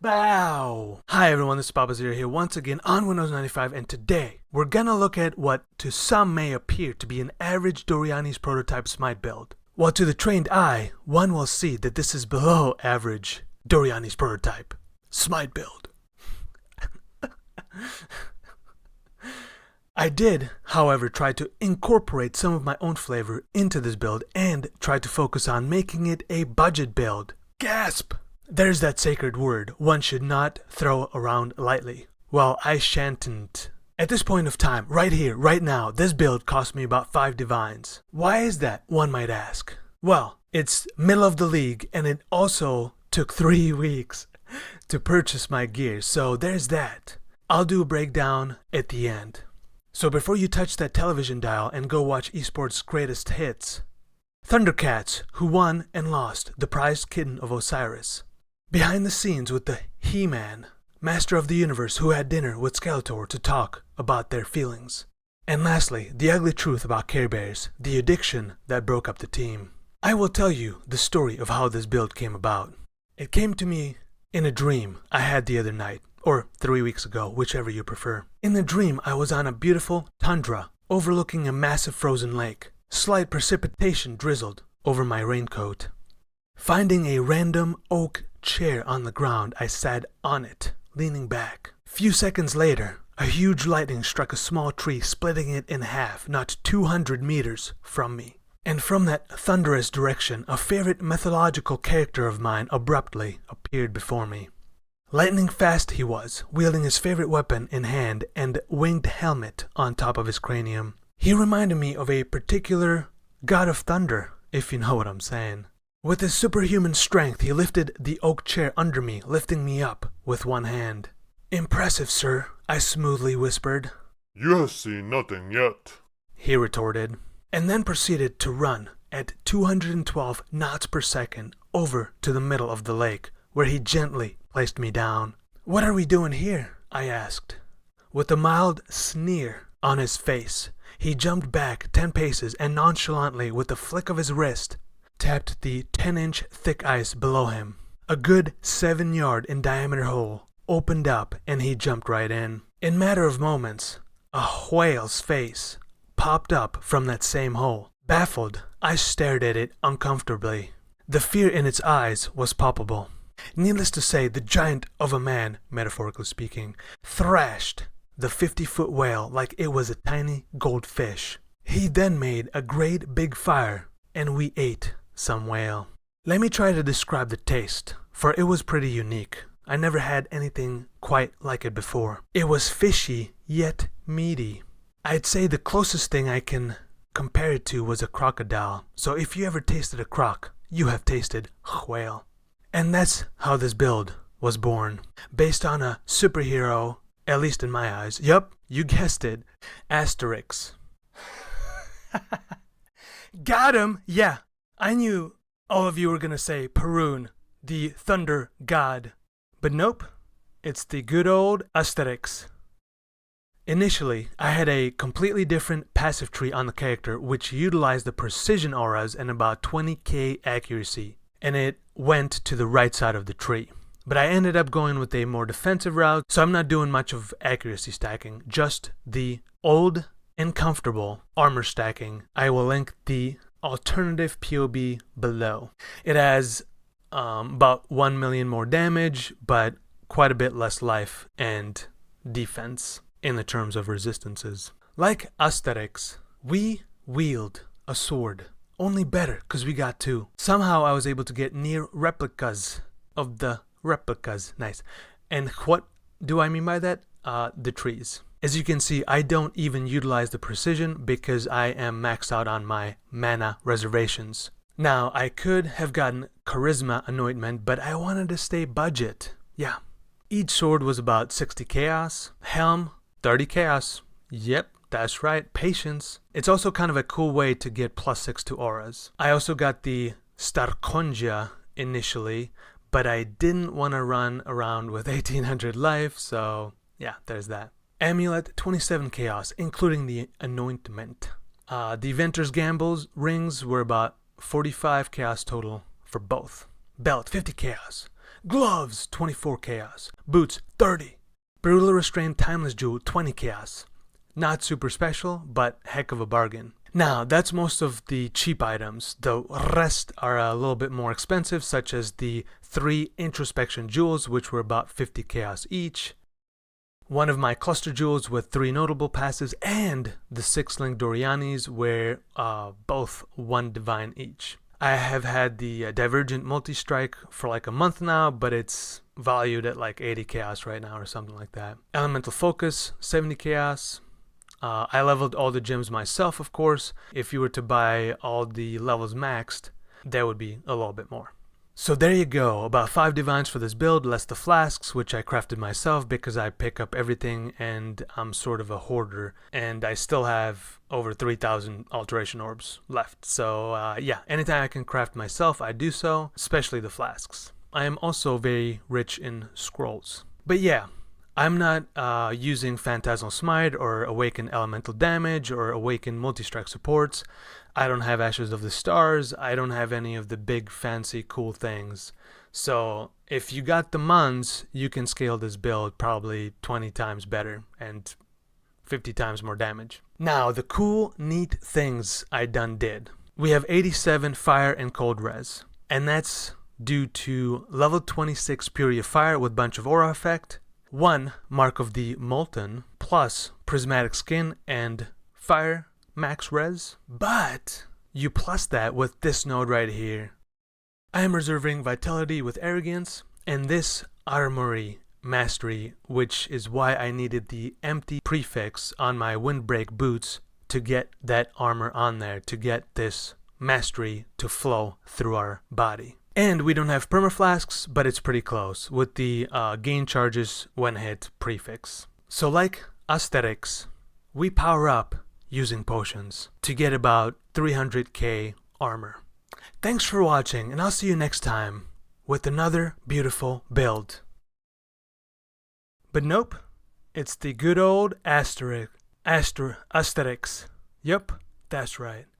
Bow! Hi everyone, this is PapaZero here once again on Windows 95, and today we're gonna look at what to some may appear to be an average Doryani's prototype Smite build. While to the trained eye, one will see that this is below average Doryani's prototype Smite build. I did, however, try to incorporate some of my own flavor into this build and try to focus on making it a budget build. Gasp! There's that sacred word one should not throw around lightly. Well, I shan't. At this point of time, right here, right now, this build cost me about 5 divines. Why is that, one might ask? Well, it's middle of the league, and it also took 3 weeks to purchase my gear, so there's that. I'll do a breakdown at the end. So before you touch that television dial and go watch esports greatest hits, Thundercats, who won and lost the prized kitten of Osiris. Behind the scenes with the He-Man, Master of the Universe, who had dinner with Skeletor to talk about their feelings. And lastly, the ugly truth about Care Bears, the addiction that broke up the team. I will tell you the story of how this build came about. It came to me in a dream I had the other night, or 3 weeks ago, whichever you prefer. In the dream, I was on a beautiful tundra overlooking a massive frozen lake. Slight precipitation drizzled over my raincoat. Finding a random oak chair on the ground, I sat on it, leaning back. Few seconds later, a huge lightning struck a small tree, splitting it in half, not 200 meters from me. And from that thunderous direction, a favorite mythological character of mine abruptly appeared before me. Lightning fast he was, wielding his favorite weapon in hand and winged helmet on top of his cranium. He reminded me of a particular god of thunder, if you know what I'm saying. With his superhuman strength, he lifted the oak chair under me, lifting me up with one hand. "Impressive, sir," I smoothly whispered. "You have seen nothing yet," he retorted, and then proceeded to run at 212 knots per second over to the middle of the lake, where he gently placed me down. "What are we doing here?" I asked. With a mild sneer on his face, he jumped back 10 paces and nonchalantly, with a flick of his wrist, tapped the 10-inch thick ice below him. A good 7-yard in diameter hole opened up and he jumped right in. In a matter of moments, a whale's face popped up from that same hole. Baffled, I stared at it uncomfortably. The fear in its eyes was palpable. Needless to say, the giant of a man, metaphorically speaking, thrashed the 50-foot whale like it was a tiny goldfish. He then made a great big fire and we ate some whale. Let me try to describe the taste, for it was pretty unique. I never had anything quite like it before. It was fishy, yet meaty. I'd say the closest thing I can compare it to was a crocodile. So if you ever tasted a croc, you have tasted whale. And that's how this build was born. Based on a superhero, at least in my eyes. Yup, you guessed it. Asterix. Got him! Yeah, I knew all of you were gonna say Perun, the thunder god. But nope, it's the good old Asterix. Initially, I had a completely different passive tree on the character which utilized the precision auras and about 20k accuracy, and it went to the right side of the tree. But I ended up going with a more defensive route, so I'm not doing much of accuracy stacking, just the old and comfortable armor stacking. I will link the alternative POB below. It has about 1 million more damage, but quite a bit less life and defense in the terms of resistances. Like Asterix, we wield a sword, only better because we got 2. Somehow I was able to get near replicas of the replicas. Nice. And what do I mean by that? The trees. As you can see, I don't even utilize the precision because I am maxed out on my mana reservations. Now, I could have gotten charisma anointment, but I wanted to stay budget. Yeah. Each sword was about 60 chaos. Helm, 30 chaos. Yep, that's right, patience. It's also kind of a cool way to get +6 to auras. I also got the Starkonja initially, but I didn't want to run around with 1800 life, so yeah, there's that. Amulet, 27 chaos, including the anointment. The Inventor's Gambles rings were about 45 chaos total for both. Belt, 50 chaos. Gloves, 24 chaos. Boots, 30. Brutal Restrained Timeless Jewel, 20 chaos. Not super special, but heck of a bargain. Now, that's most of the cheap items. The rest are a little bit more expensive, such as the 3 Introspection Jewels, which were about 50 chaos each. One of my cluster jewels with 3 notable passes, and the 6 link Doryanis were both 1 divine each. I have had the Divergent Multi-Strike for like a month now, but it's valued at like 80 chaos right now or something like that. Elemental Focus, 70 chaos. I leveled all the gems myself, of course. If you were to buy all the levels maxed, that would be a little bit more. So there you go, about 5 divines for this build, less the flasks, which I crafted myself because I pick up everything and I'm sort of a hoarder, and I still have over 3,000 alteration orbs left. So yeah, anytime I can craft myself, I do so, especially the flasks. I am also very rich in scrolls. But yeah, I'm not using Phantasmal Smite or Awaken Elemental Damage or Awaken Multi-Strike supports. I don't have Ashes of the Stars. I don't have any of the big fancy cool things. So if you got the Muns, you can scale this build probably 20 times better and 50 times more damage. Now, the cool, neat things I done did. We have 87 Fire and Cold Res, and that's due to level 26 Fury of Fire with bunch of aura effect, 1 Mark of the Molten, plus Prismatic Skin and Fire max res. But you plus that with this node right here. I am reserving Vitality with Arrogance and this Armory Mastery, which is why I needed the empty prefix on my Windbreak boots to get that armor on there, to get this mastery to flow through our body. And we don't have permaflasks, but it's pretty close with the gain charges when hit prefix. So like Asterix, we power up using potions to get about 300k armor. Thanks for watching, and I'll see you next time with another beautiful build. But nope, it's the good old Asterix. Yep, that's right.